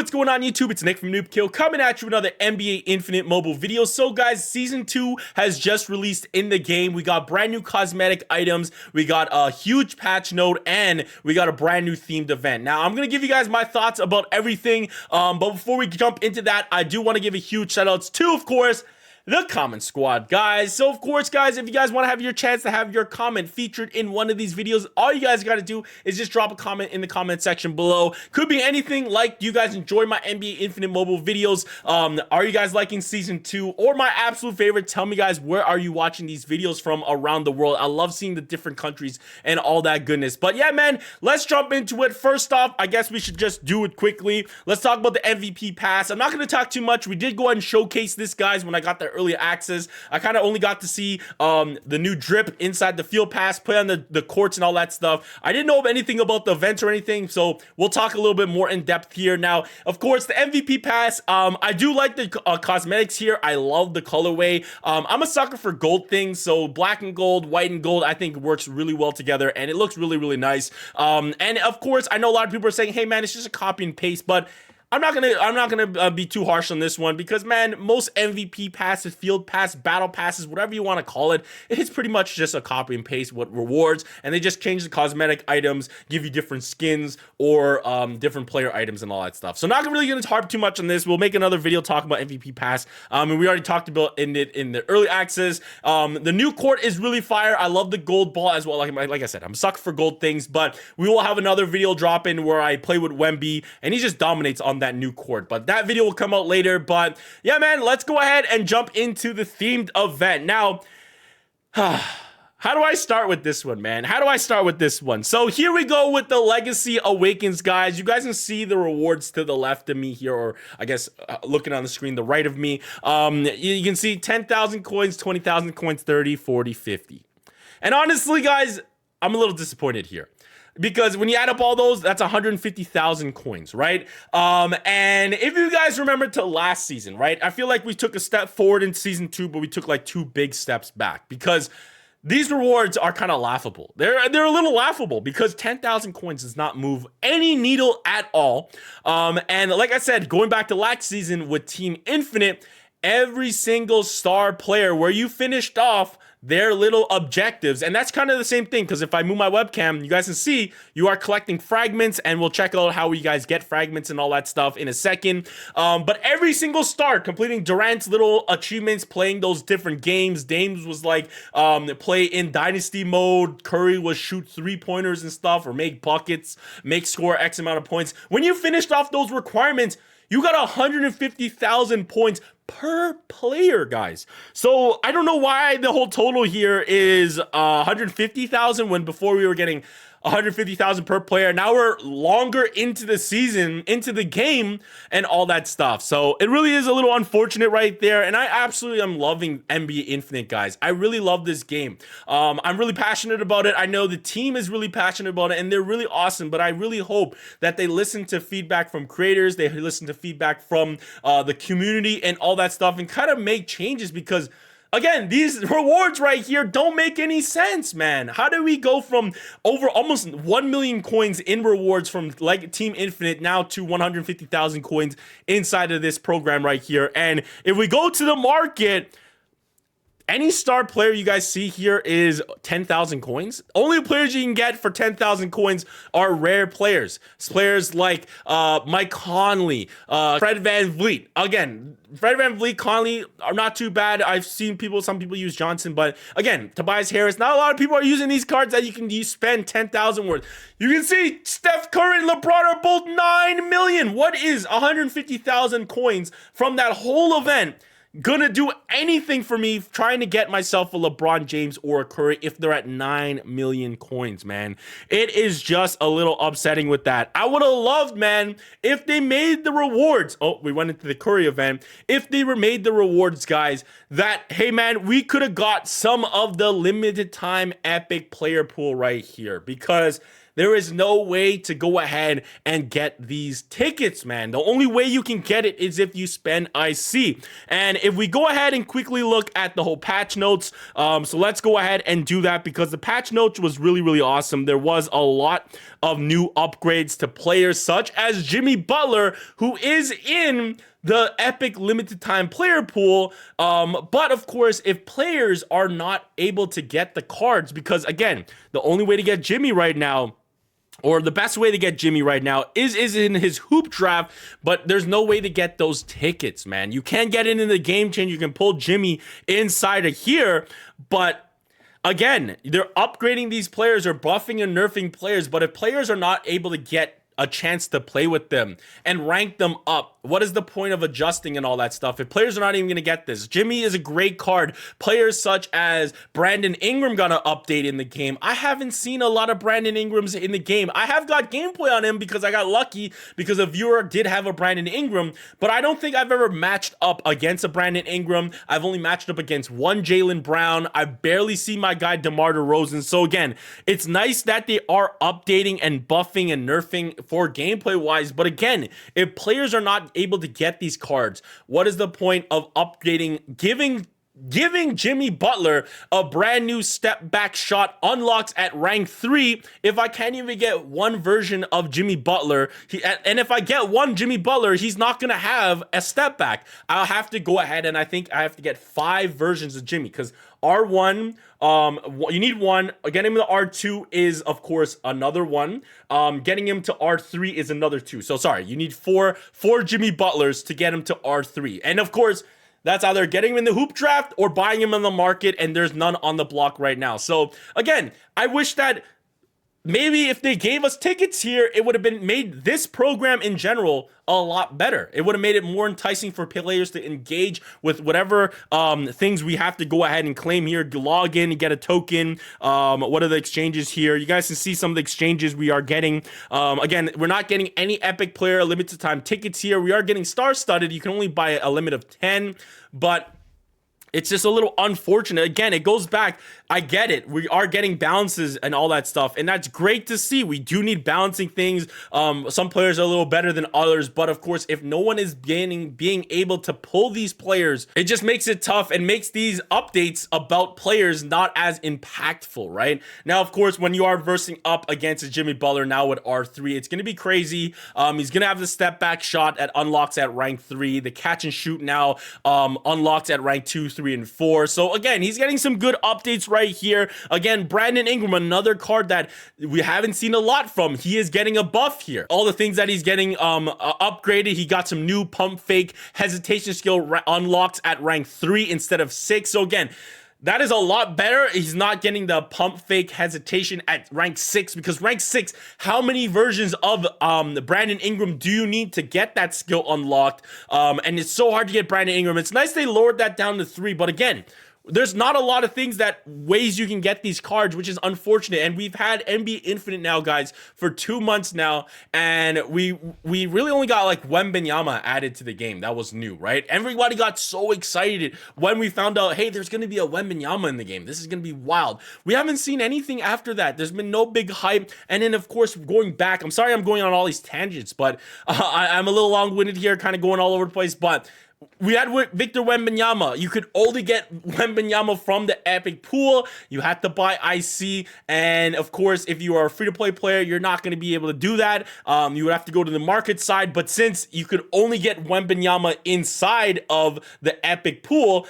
what's going on YouTube? It's Nick from Noobkill coming at you with another NBA Infinite mobile video. So guys, Season 2 has just released in the game. We got brand new cosmetic items, we got a huge patch note, and we got a brand new themed event. Now, I'm going to give you guys my thoughts about everything, but before we jump into that, I do want to give a huge shout outs to, of course, the comment squad, guys. So of course, guys, if you guys want to have your chance to have your comment featured in one of these videos, all you guys got to do is just drop a comment in the comment section below. Could be anything, like, do you guys enjoy my NBA Infinite mobile videos? Are you guys liking Season 2? Or my absolute favorite, tell me guys, where are you watching these videos from around the world? I love seeing the different countries and all that goodness. But yeah, man, let's jump into it. First off, I guess we should just do it quickly. Let's talk about the MVP pass. I'm not going to talk too much. We did go ahead and showcase this, guys, when I got the early access. I kind of only got to see the new drip inside the field pass, play on the courts and all that stuff. I didn't know anything about the events or anything, so we'll talk a little bit more in depth here. Now, of course, the MVP pass, I do like the cosmetics here. I love the colorway. I'm a sucker for gold things, so black and gold, white and gold, I think works really well together, and it looks really, really nice. And of course, I know a lot of people are saying, hey man, it's just a copy and paste, but I'm not gonna be too harsh on this one, because man, most MVP passes, field pass, battle passes, whatever you want to call it, it's pretty much just a copy and paste with rewards, and they just change the cosmetic items, give you different skins or different player items and all that stuff. So not really gonna harp too much on this. We'll make another video talking about MVP pass, and we already talked about in the early access. The new court is really fire. I love the gold ball as well. Like I said, I'm a sucker for gold things, but we will have another video drop in where I play with Wemby, and he just dominates on that new court, but that video will come out later. But yeah, man, let's go ahead and jump into the themed event. Now, how do I start with this one, man? How do I start with this one? So here we go with the Legacy Awakens, guys. You guys can see the rewards to the left of me here, or I guess looking on the screen, the right of me. You can see 10,000 coins, 20,000 coins, 30, 40, 50. And honestly, guys, I'm a little disappointed here, because when you add up all those, that's 150,000 coins, right? And if you guys remember to last season, right? I feel like we took a step forward in Season 2, but we took like 2 big steps back, because these rewards are kind of laughable. They're a little laughable, because 10,000 coins does not move any needle at all. And like I said, going back to last season with Team Infinite, every single star player where you finished off their little objectives, and that's kind of the same thing, because if I move my webcam, you guys can see you are collecting fragments, and we'll check out how you guys get fragments and all that stuff in a second. But every single star completing Durant's little achievements, playing those different games. Dames was like play in dynasty mode. Curry was shoot 3-pointers and stuff, or make buckets, make score X amount of points. When you finished off those requirements, you got 150,000 points per player, guys. So I don't know why the whole total here is 150,000 when before we were getting 150,000 per player. Now we're longer into the season, into the game, and all that stuff. So it really is a little unfortunate right there. And I absolutely am loving NBA Infinite, guys. I really love this game. I'm really passionate about it. I know the team is really passionate about it, and they're really awesome. But I really hope that they listen to feedback from creators. They listen to feedback from the community and all that stuff, and kind of make changes, because again, these rewards right here don't make any sense, man. How do we go from over almost 1 million coins in rewards from like Team Infinite now to 150,000 coins inside of this program right here? And if we go to the market, any star player you guys see here is 10,000 coins. Only players you can get for 10,000 coins are rare players. Players like Mike Conley, Fred VanVleet. Again, Fred VanVleet, Conley are not too bad. I've seen some people use Johnson, but again, Tobias Harris, not a lot of people are using these cards that you can spend 10,000 worth. You can see Steph Curry and LeBron are both 9 million. What is 150,000 coins from that whole event gonna do anything for me trying to get myself a LeBron James or a Curry if they're at 9 million coins, man? It is just a little upsetting with that. I would have loved, man, if they made the rewards. Oh, we went into the Curry event. If they were made the rewards, guys, that, hey, man, we could have got some of the limited time epic player pool right here, because there is no way to go ahead and get these tickets, man. The only way you can get it is if you spend IC. And if we go ahead and quickly look at the whole patch notes, so let's go ahead and do that, because the patch notes was really, really awesome. There was a lot of new upgrades to players such as Jimmy Butler, who is in the Epic limited time player pool. But of course, if players are not able to get the cards, because again, the only way to get Jimmy right now, or the best way to get Jimmy right now is in his hoop draft, but there's no way to get those tickets, man. You can get it in the game change. You can pull Jimmy inside of here, but again, they're upgrading these players or buffing and nerfing players, but if players are not able to get a chance to play with them and rank them up, what is the point of adjusting and all that stuff if players are not even going to get this? Jimmy is a great card. Players such as Brandon Ingram got an update in the game. I haven't seen a lot of Brandon Ingrams in the game. I have got gameplay on him because I got lucky because a viewer did have a Brandon Ingram, but I don't think I've ever matched up against a Brandon Ingram. I've only matched up against one Jaylen Brown. I barely see my guy DeMar DeRozan. So again, it's nice that they are updating and buffing and nerfing for gameplay wise, but again, if players are not able to get these cards, what is the point of updating, giving Jimmy Butler a brand new step back shot unlocks at rank 3 if I can't even get one version of Jimmy Butler? And if I get one Jimmy Butler, he's not going to have a step back. I'll have to go ahead and I think I have to get 5 versions of Jimmy, because R1, you need one. Getting him to R2 is, of course, another one. Getting him to R3 is another 2. So sorry, you need four Jimmy Butlers to get him to R3. And of course, that's either getting him in the hoop draft or buying him on the market, and there's none on the block right now. So again, I wish that maybe if they gave us tickets here, it would have been made this program in general a lot better. It would have made it more enticing for players to engage with whatever things we have to go ahead and claim here. Log in and get a token. What are the exchanges here? You guys can see some of the exchanges we are getting. Again, we're not getting any Epic player limited time tickets here. We are getting star-studded. You can only buy a limit of 10, but it's just a little unfortunate. Again, it goes back. I get it. We are getting balances and all that stuff, and that's great to see. We do need balancing things. Some players are a little better than others, but of course, if no one is being able to pull these players, it just makes it tough and makes these updates about players not as impactful, right? Now, of course, when you are versing up against a Jimmy Butler now with R3, it's going to be crazy. He's going to have the step back shot that unlocks at rank 3. The catch and shoot now unlocks at rank 2, 3, and 4. So again, he's getting some good updates right here. Again, Brandon Ingram, another card that we haven't seen a lot from. He is getting a buff here. All the things that he's getting upgraded. He got some new pump fake hesitation skill unlocks at rank 3 instead of 6. So again, that is a lot better. He's not getting the pump fake hesitation at rank 6, because rank 6, how many versions of Brandon Ingram do you need to get that skill unlocked? And it's so hard to get Brandon Ingram. It's nice they lowered that down to 3, but again, there's not a lot of things ways you can get these cards, which is unfortunate. And we've had NBA Infinite now, guys, for 2 months now, and we really only got like Wembanyama added to the game. That was new, right? Everybody got so excited when we found out, hey, there's going to be a Wembanyama in the game. This is going to be wild. We haven't seen anything after that. There's been no big hype. And then, of course, going back, I'm sorry I'm going on all these tangents, but I'm a little long-winded here, kind of going all over the place, but we had Victor Wembanyama. You could only get Wembanyama from the Epic pool. You had to buy IC. And of course, if you are a free-to-play player, you're not going to be able to do that. You would have to go to the market side. But since you could only get Wembanyama inside of the Epic pool,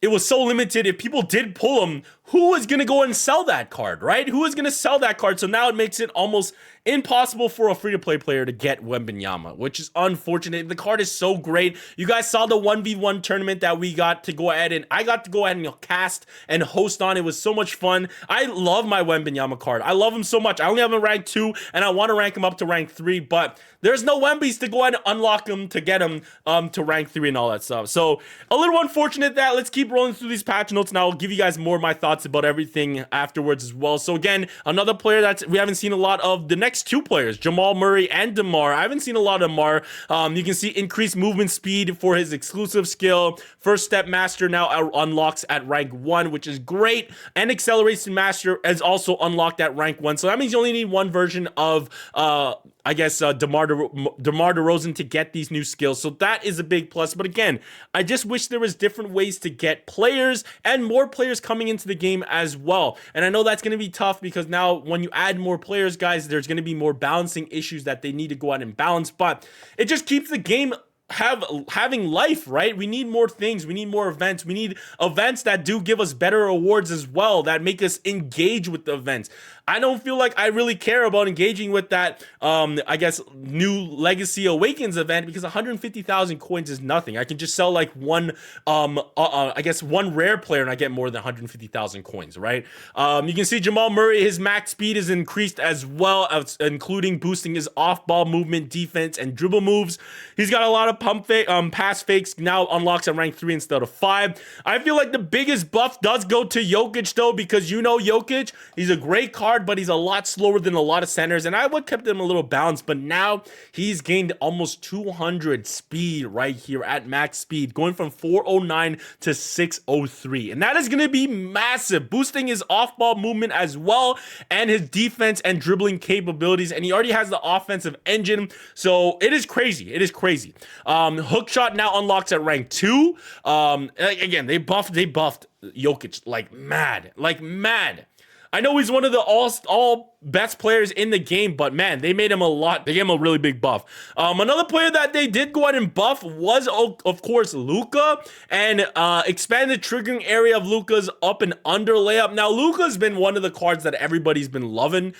it was so limited. If people did pull him, who is going to go and sell that card, right? Who is going to sell that card? So now it makes it almost impossible for a free-to-play player to get Wembanyama, which is unfortunate. The card is so great. You guys saw the 1v1 tournament that we got to go ahead and I got to go ahead and cast and host on. It was so much fun. I love my Wembanyama card. I love him so much. I only have him rank 2, and I want to rank him up to rank 3, but there's no Wembies to go ahead and unlock him to get him to rank 3 and all that stuff. So a little unfortunate that. Let's keep rolling through these patch notes, and I'll give you guys more of my thoughts thoughts about everything afterwards as well. So again, another player that we haven't seen a lot of. The next two players, Jamal Murray and DeMar. I haven't seen a lot of DeMar. You can see increased movement speed for his exclusive skill. First step master now unlocks at rank 1, which is great. And acceleration master is also unlocked at rank 1. So that means you only need one version of DeMar DeRozan to get these new skills. So that is a big plus. But again, I just wish there was different ways to get players and more players coming into the game as well. And I know that's going to be tough because now when you add more players, guys, there's going to be more balancing issues that they need to go out and balance. But it just keeps the game having life, right? We need more things. We need more events. We need events that do give us better awards as well, that make us engage with the events. I don't feel like I really care about engaging with that, new Legacy Awakens event, because 150,000 coins is nothing. I can just sell like one rare player and I get more than 150,000 coins, right? You can see Jamal Murray, his max speed is increased as well, including boosting his off-ball movement, defense, and dribble moves. He's got a lot of pass fakes, now unlocks at rank 3 instead of 5. I feel like the biggest buff does go to Jokic though, because Jokic, he's a great card, but he's a lot slower than a lot of centers, and I would kept him a little balanced, but now he's gained almost 200 speed right here at max speed, going from 409 to 603, and that is going to be massive, boosting his off-ball movement as well, and his defense and dribbling capabilities, and he already has the offensive engine, so it is crazy. It is crazy. Hook shot now unlocks at rank 2. Again, they buffed Jokic like mad. I know he's one of the all best players in the game, but man, they made him they gave him a really big buff. Another player that they did go out and buff was, of course, Luka, and expand the triggering area of Luka's up and under layup. Now, Luka's been one of the cards that everybody's been loving.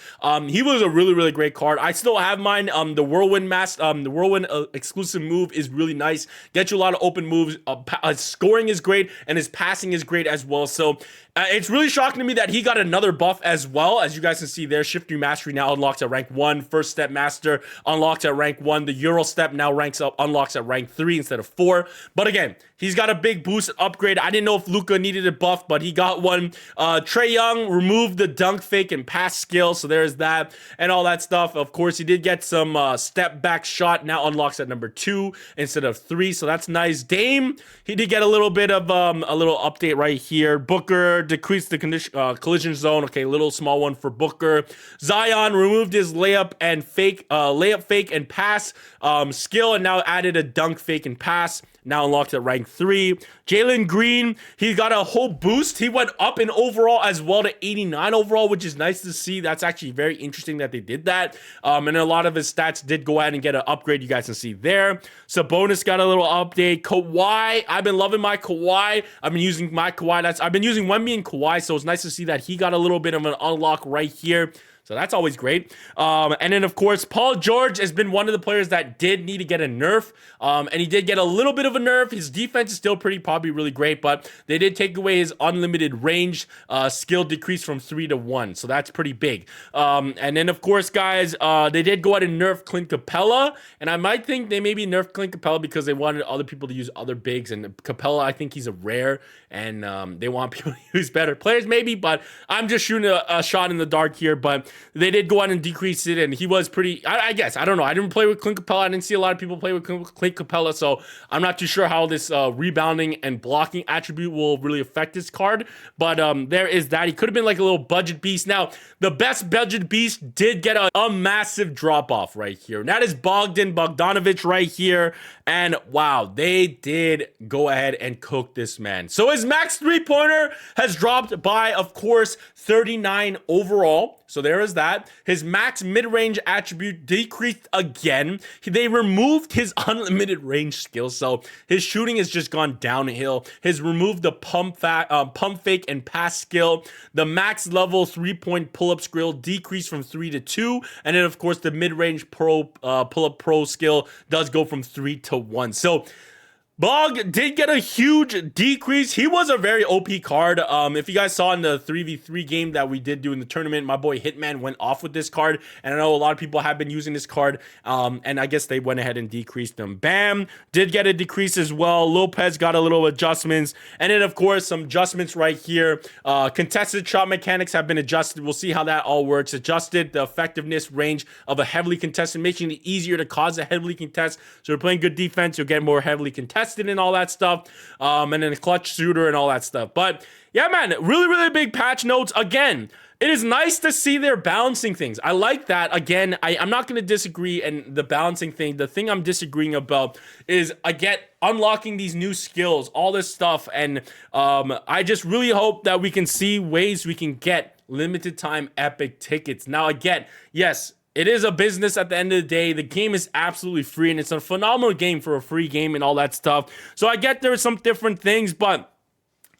He was a really, really great card. I still have mine. The Whirlwind exclusive move is really nice. Get you a lot of open moves. Scoring is great, and his passing is great as well. So it's really shocking to me that he got another buff as well. As you guys can see there, Shift Your Mastery now unlocks at rank 1. First Step Master unlocks at rank 1. The Euro Step now unlocks at rank 3 instead of 4. But again, he's got a big boost upgrade. I didn't know if Luka needed a buff, but he got one. Trae Young removed the dunk fake and pass skill, so there's that and all that stuff. Of course, he did get some step back shot, now unlocks at number 2 instead of 3, so that's nice. Dame, he did get a little bit of a little update right here. Booker decreased the collision zone. Okay, little small one for Booker. Zion removed his layup fake and pass skill, and now added a dunk fake and pass. Now unlocked at rank 3. Jalen Green, he got a whole boost. He went up in overall as well to 89 overall, which is nice to see. That's actually very interesting that they did that. And a lot of his stats did go out and get an upgrade. You guys can see there. Sabonis got a little update. Kawhi, I've been loving my Kawhi. I've been using my Kawhi. I've been using Wemby and Kawhi, so it's nice to see that he got a little bit of an unlock right here. So that's always great. And then, of course, Paul George has been one of the players that did need to get a nerf. And he did get a little bit of a nerf. His defense is still probably really great, but they did take away his unlimited range skill decrease from 3 to 1. So that's pretty big. And then, of course, guys, they did go out and nerf Clint Capella. And I might think they maybe nerfed Clint Capella because they wanted other people to use other bigs. And Capella, I think he's a rare. And they want people to use better players, maybe. But I'm just shooting a shot in the dark here. But they did go out and decrease it, and he was pretty, I guess, I don't know. I didn't play with Clint Capella. I didn't see a lot of people play with Clint Capella, so I'm not too sure how this rebounding and blocking attribute will really affect this card. But there is that. He could have been like a little budget beast. Now, the best budget beast did get a massive drop-off right here. And that is Bogdanovich right here. And wow, they did go ahead and cook this man. So his max three-pointer has dropped by, of course, 39 overall. So there is that. His max mid-range attribute decreased again. They removed his unlimited range skill, so his shooting has just gone downhill. His removed the pump fake and pass skill. The max level 3-point pull-up skill decreased from 3 to 2, and then of course the mid-range pull-up pro skill does go from 3 to 1. So Bog did get a huge decrease. He was a very OP card. If you guys saw in the 3v3 game that we did do in the tournament, my boy Hitman went off with this card, and I know a lot of people have been using this card, and I guess they went ahead and decreased them. Bam did get a decrease as well. Lopez got a little adjustments, and then of course some adjustments right here. Contested shot mechanics have been adjusted. We'll see how that all works. Adjusted the effectiveness range of a heavily contested, making it easier to cause a heavily contest. So you're playing good defense, you'll get more heavily contested and all that stuff, and then a clutch shooter and all that stuff. But yeah, man, really big patch notes. Again, it is nice to see they're balancing things. I like that. Again, I'm not going to disagree, and the balancing thing, the thing I'm disagreeing about is I get unlocking these new skills, all this stuff, and I just really hope that we can see ways we can get limited time epic tickets. Now again, yes, it is a business at the end of the day. The game is absolutely free, and it's a phenomenal game for a free game and all that stuff. So I get there are some different things, but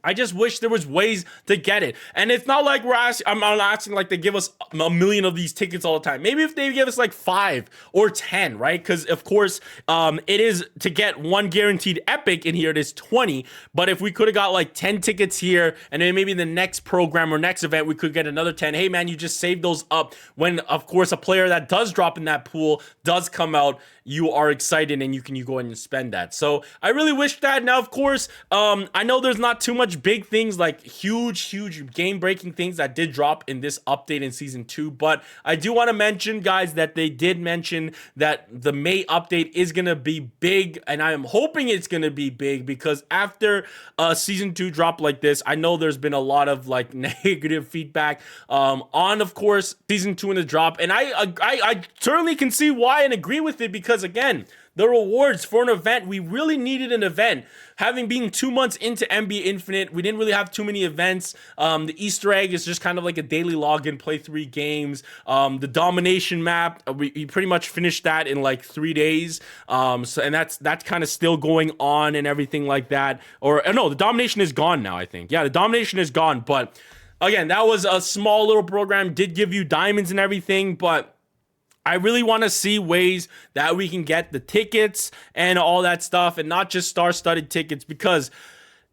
I just wish there was ways to get it. And it's not like I'm not asking like they give us a million of these tickets all the time. Maybe if they give us like 5 or 10, right? Because of course, it is to get one guaranteed epic in here, it is 20. But if we could have got like 10 tickets here, and then maybe the next program or next event, we could get another 10. Hey man, you just save those up when, of course, a player that does drop in that pool does come out. You are excited and you go ahead and spend that. So I really wish that. Now, of course, I know there's not too much big things like huge game-breaking things that did drop in this update in Season 2, but I do want to mention, guys, that they did mention that the May update is going to be big, and I am hoping it's going to be big because after a Season 2 drop like this, I know there's been a lot of like negative feedback on, of course, Season 2 in the drop, and I certainly can see why and agree with it because, again, the rewards for an event, we really needed an event. Having been 2 months into NBA Infinite, we didn't really have too many events. The Easter egg is just kind of like a daily login, play 3 games. The domination map, we pretty much finished that in like 3 days. And that's kind of still going on and everything like that. Or no, the domination is gone now, I think. Yeah, the domination is gone. But again, that was a small little program, did give you diamonds and everything, but I really want to see ways that we can get the tickets and all that stuff and not just star-studded tickets because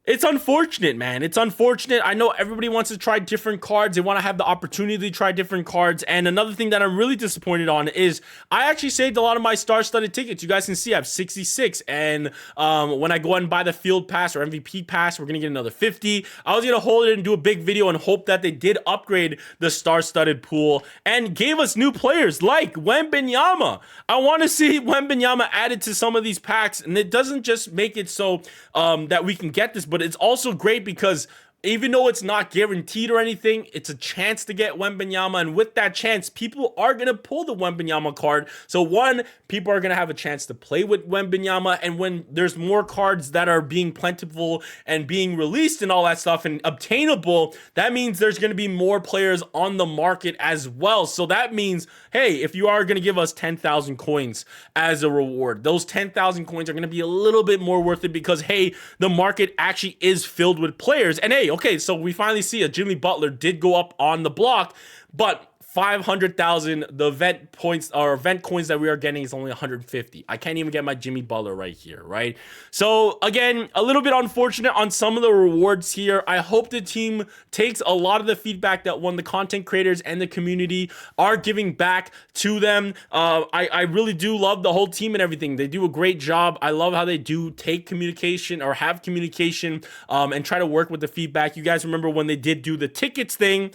it's unfortunate, man. It's unfortunate. I know everybody wants to try different cards. They want to have the opportunity to try different cards. And another thing that I'm really disappointed on is I actually saved a lot of my star-studded tickets. You guys can see I have 66. And when I go and buy the field pass or MVP pass, we're going to get another 50. I was going to hold it and do a big video and hope that they did upgrade the star-studded pool and gave us new players like Wembanyama. I want to see Wembanyama added to some of these packs. And it doesn't just make it so that we can get this, but it's also great because even though it's not guaranteed or anything, it's a chance to get Wembanyama, and with that chance, people are going to pull the Wembanyama card. So one, people are going to have a chance to play with Wembanyama, and when there's more cards that are being plentiful and being released and all that stuff and obtainable, that means there's going to be more players on the market as well. So that means, hey, if you are going to give us 10,000 coins as a reward, those 10,000 coins are going to be a little bit more worth it because, hey, the market actually is filled with players. And hey, okay, so we finally see a Jimmy Butler did go up on the block, but 500,000, the event points or event coins that we are getting is only 150. I can't even get my Jimmy Butler right here, right? So again, a little bit unfortunate on some of the rewards here. I hope the team takes a lot of the feedback that the content creators and the community are giving back to them. I really do love the whole team and everything. They do a great job. I love how they do take communication or have communication and try to work with the feedback. You guys remember when they did do the tickets thing,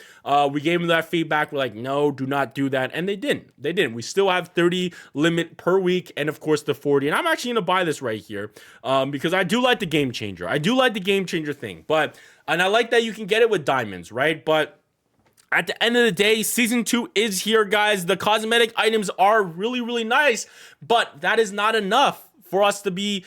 we gave them that feedback. We're like, no, do not do that. And they didn't. We still have 30 limit per week and of course the 40. And I'm actually going to buy this right here because I do like the game changer. I do like the game changer thing, and I like that you can get it with diamonds, right? But at the end of the day, Season 2 is here, guys. The cosmetic items are really nice, but that is not enough for us to be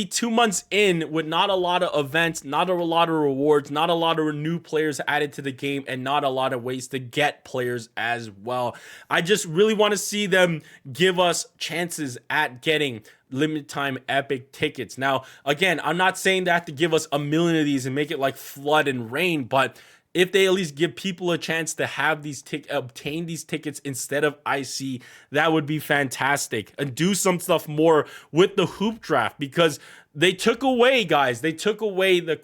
2 months in with not a lot of events, not a lot of rewards, not a lot of new players added to the game, and not a lot of ways to get players as well. I just really want to see them give us chances at getting limited time epic tickets. Now, again, I'm not saying they have to give us a million of these and make it like flood and rain, but if they at least give people a chance to have these obtain these tickets instead of IC, that would be fantastic. And do some stuff more with the hoop draft because they took away, guys. They took away the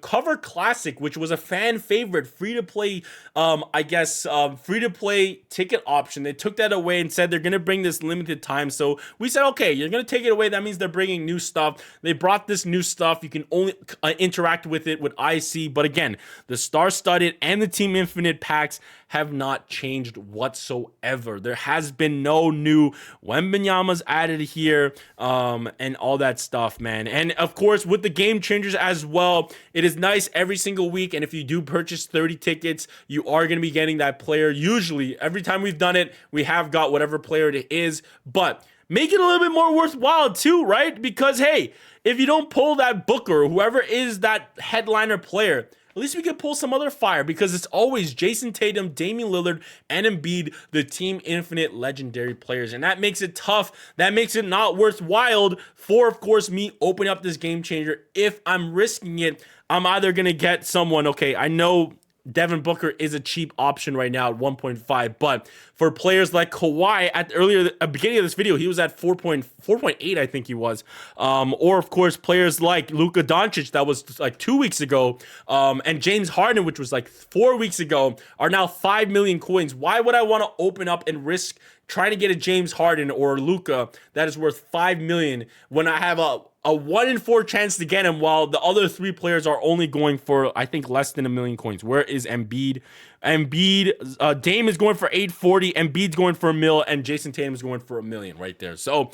cover classic, which was a fan favorite, free to play. I guess free to play ticket option. They took that away and said they're gonna bring this limited time. So we said, okay, you're gonna take it away. That means they're bringing new stuff. They brought this new stuff. You can only interact with it with IC. But again, the star-studded and the Team Infinite packs have not changed whatsoever. There has been no new Wembanyamas added here, and all that stuff, man. And of course, with the game changers as well, it is nice every single week. And if you do purchase 30 tickets, you are going to be getting that player. Usually, every time we've done it, we have got whatever player it is. But make it a little bit more worthwhile too, right? Because hey, if you don't pull that Booker, whoever is that headliner player, at least we could pull some other fire, because it's always Jason Tatum, Damian Lillard, and Embiid, the Team Infinite legendary players. And that makes it tough. That makes it not worthwhile for, of course, me opening up this game changer. If I'm risking it, I'm either going to get someone, okay, I know Devin Booker is a cheap option right now at 1.5, but for players like Kawhi, at the beginning of this video, he was at 4.8, I think he was. Or of course, players like Luka Doncic, that was like 2 weeks ago, and James Harden, which was like 4 weeks ago, are now 5 million coins. Why would I want to open up and risk trying to get a James Harden or Luka that is worth 5 million when I have a 1 in 4 chance to get him, while the other 3 players are only going for, I think, less than 1 million coins? Where is Embiid? Dame is going for 840, Embiid's going for $1 million, and Jason Tatum is going for $1 million right there. So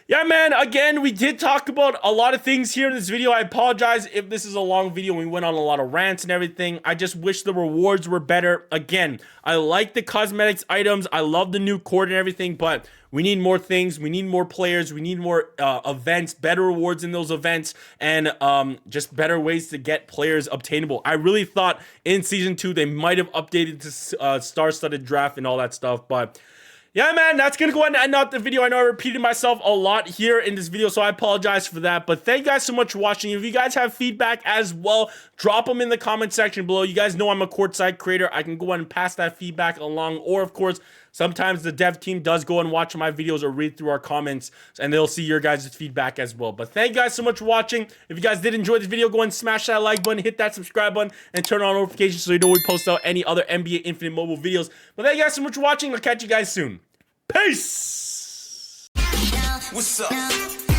yeah, man, again, we did talk about a lot of things here in this video. I apologize if this is a long video. We went on a lot of rants and everything. I just wish the rewards were better. Again, I like the cosmetics items. I love the new court and everything, but we need more things. We need more players. We need more events, better rewards in those events, and just better ways to get players obtainable. I really thought in Season 2 they might have updated to star-studded draft and all that stuff, but yeah, man, that's going to go ahead and end up the video. I know I repeated myself a lot here in this video, so I apologize for that. But thank you guys so much for watching. If you guys have feedback as well, drop them in the comment section below. You guys know I'm a Courtside creator. I can go ahead and pass that feedback along. Or, of course, sometimes the dev team does go and watch my videos or read through our comments, and they'll see your guys' feedback as well. But thank you guys so much for watching. If you guys did enjoy this video, go ahead and smash that like button, hit that subscribe button, and turn on notifications so you know when we post out any other NBA Infinite mobile videos. But thank you guys so much for watching. I'll catch you guys soon. Peace! What's up?